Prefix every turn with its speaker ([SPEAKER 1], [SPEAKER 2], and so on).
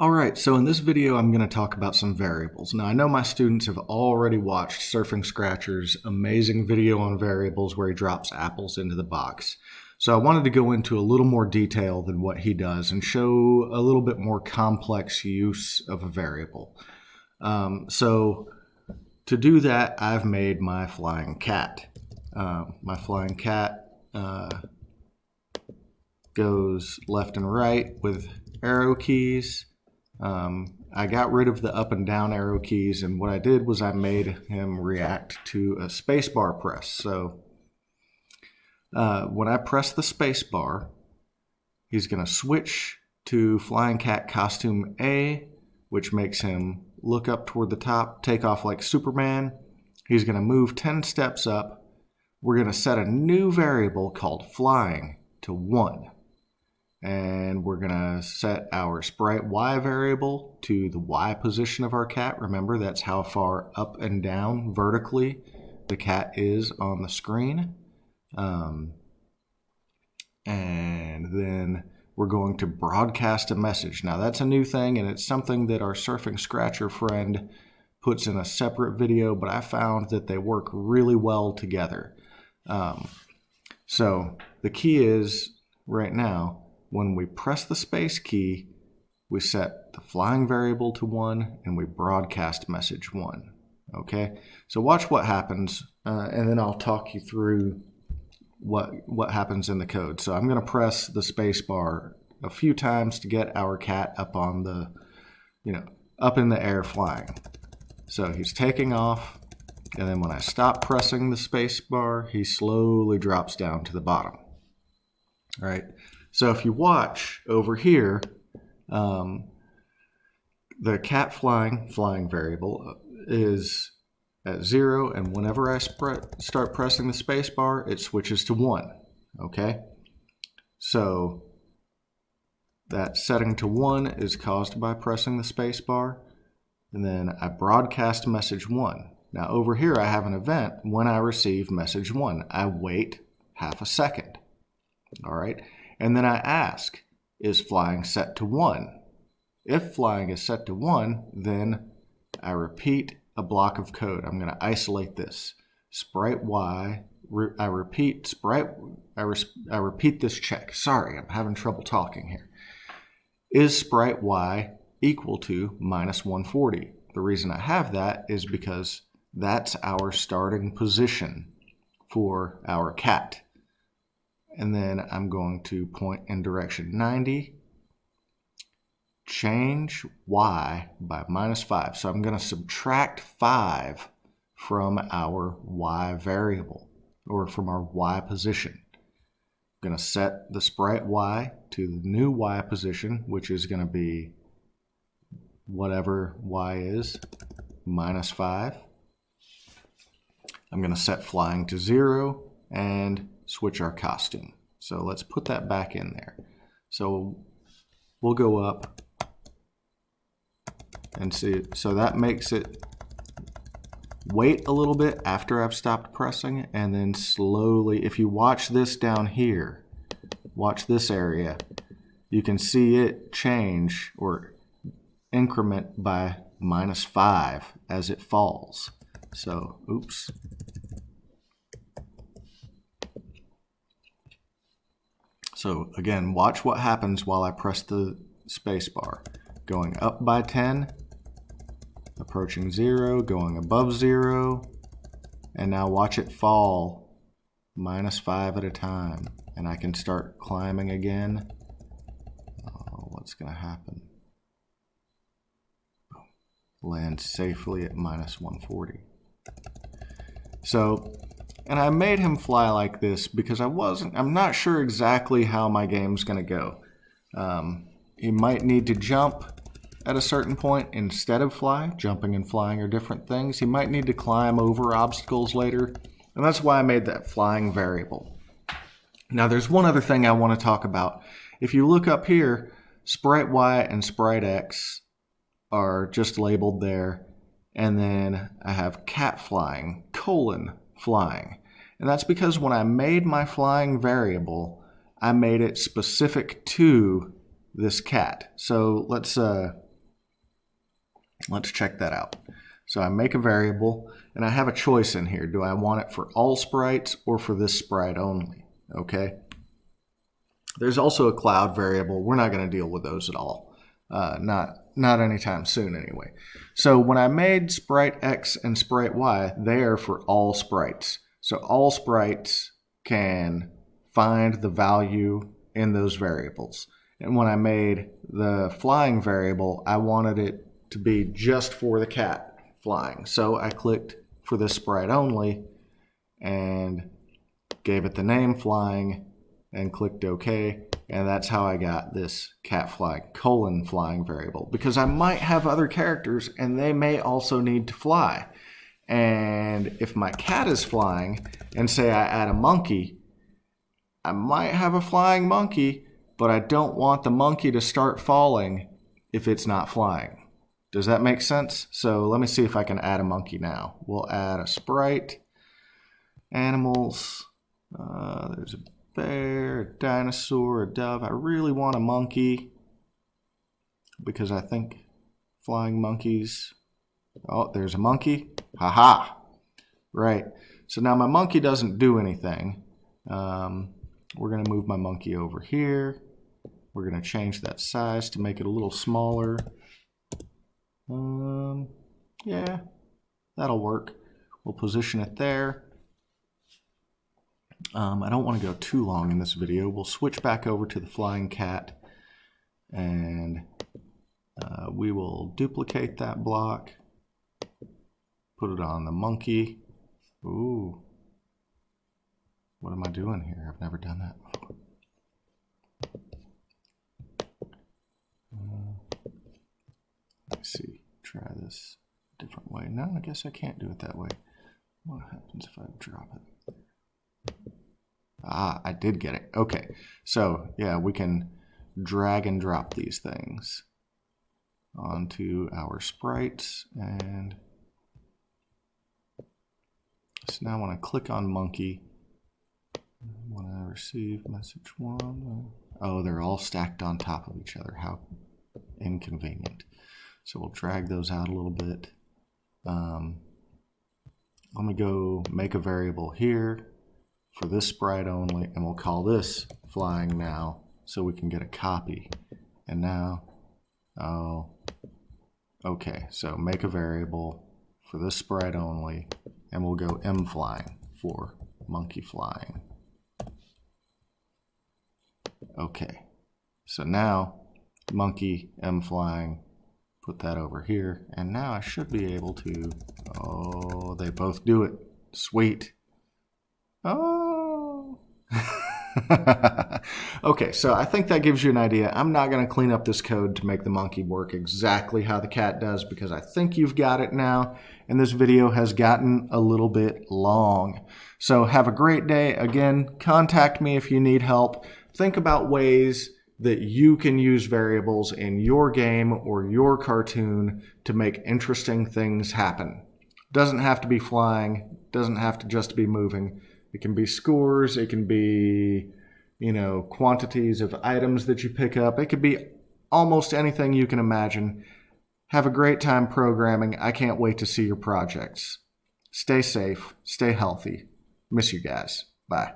[SPEAKER 1] Alright, so in this video I'm going to talk about some variables. Now I know my students have already watched Surfing Scratcher's amazing video on variables where he drops apples into the box. So I wanted to go into a little more detail than what he does and show a little bit more complex use of a variable. So to do that, I've made my flying cat. My flying cat goes left and right with arrow keys. I got rid of the up and down arrow keys, and what I did was I made him react to a spacebar press. So when I press the spacebar, he's going to switch to Flying Cat Costume A, which makes him look up toward the top, take off like Superman. He's going to move 10 steps up. We're going to set a new variable called flying to 1. And we're going to set our sprite Y variable to the Y position of our cat. Remember, that's how far up and down vertically the cat is on the screen. And then we're going to broadcast a message. Now, that's a new thing, and it's something that our Surfing Scratcher friend puts in a separate video, but I found that they work really well together. So the key is, right now, when we press the space key, we set the flying variable to 1 and we broadcast message 1. Okay, so watch what happens, and then I'll talk you through what happens in the code. So I'm going to press the space bar a few times to get our cat up on the, up in the air flying. So he's taking off, and then when I stop pressing the space bar, he slowly drops down to the bottom. All right. So if you watch over here, the cat flying variable is at 0, and whenever I start pressing the space bar, it switches to 1. Okay? So that setting to 1 is caused by pressing the space bar, and then I broadcast message 1. Now over here I have an event when I receive message 1. I wait half a second. All right? And then I ask, is flying set to 1? If flying is set to 1, then I repeat a block of code. I'm going to isolate this. Sprite Y, I repeat this check. Sorry, I'm having trouble talking here. Is sprite Y equal to minus 140? The reason I have that is because that's our starting position for our cat. And then I'm going to point in direction 90, change Y by minus 5. So I'm going to subtract 5 from our Y variable, or from our Y position. I'm going to set the sprite Y to the new Y position, which is going to be whatever Y is, minus 5. I'm going to set flying to 0 and switch our costume. So let's put that back in there. So we'll go up and see. So that makes it wait a little bit after I've stopped pressing, and then slowly, if you watch this down here, watch this area, you can see it change or increment by minus 5 as it falls. So, oops. So again, watch what happens while I press the space bar. Going up by 10, approaching 0, going above 0, and now watch it fall minus 5 at a time. And I can start climbing again. Oh, what's going to happen? Land safely at minus 140. So, and I made him fly like this because I'm not sure exactly how my game's going to go. He might need to jump at a certain point instead of fly. Jumping and flying are different things. He might need to climb over obstacles later, and that's why I made that flying variable. Now there's one other thing I want to talk about. If you look up here, sprite Y and sprite X are just labeled there, and then I have cat flying, flying. And that's because when I made my flying variable, I made it specific to this cat. So let's Let's check that out. So I make a variable, and I have a choice in here. Do I want it for all sprites or for this sprite only? Okay. There's also a cloud variable. We're not going to deal with those at all. Not anytime soon anyway. So when I made sprite X and sprite Y, they are for all sprites. So all sprites can find the value in those variables. And when I made the flying variable, I wanted it to be just for the cat flying. So I clicked for this sprite only and gave it the name flying and clicked OK. And that's how I got this cat flying flying variable, because I might have other characters and they may also need to fly. And if my cat is flying and say I add a monkey, I might have a flying monkey, but I don't want the monkey to start falling if it's not flying. Does that make sense? So let me see if I can add a monkey now. We'll add a sprite, animals, there's a bear, a dinosaur, a dove. I really want a monkey because I think flying monkeys. Oh, there's a monkey. Haha. Right. So now my monkey doesn't do anything. We're going to move my monkey over here. We're going to change that size to make it a little smaller. Yeah, that'll work. We'll position it there. I don't want to go too long in this video. We'll switch back over to the flying cat, and we will duplicate that block, put it on the monkey. Ooh, what am I doing here? I've never done that before. Let's see, try this a different way. No, I guess I can't do it that way. What happens if I drop it? Ah, I did get it. Okay, so yeah, we can drag and drop these things onto our sprites. And so now when I click on monkey, when I receive message 1, oh, they're all stacked on top of each other. How inconvenient. So we'll drag those out a little bit. Let me go make a variable here for this sprite only, and we'll call this flying now so we can get a copy. And now, oh, okay, so make a variable for this sprite only, and we'll go mFlying for monkey flying. Okay, so now monkey mFlying, put that over here, and now I should be able to, oh, they both do it. Sweet. Oh. Okay, so I think that gives you an idea. I'm not going to clean up this code to make the monkey work exactly how the cat does, because I think you've got it now, and this video has gotten a little bit long. So have a great day. Again, contact me if you need help. Think about ways that you can use variables in your game or your cartoon to make interesting things happen. Doesn't have to be flying, doesn't have to just be moving. It can be scores, it can be, quantities of items that you pick up. It could be almost anything you can imagine. Have a great time programming. I can't wait to see your projects. Stay safe, stay healthy. Miss you guys. Bye.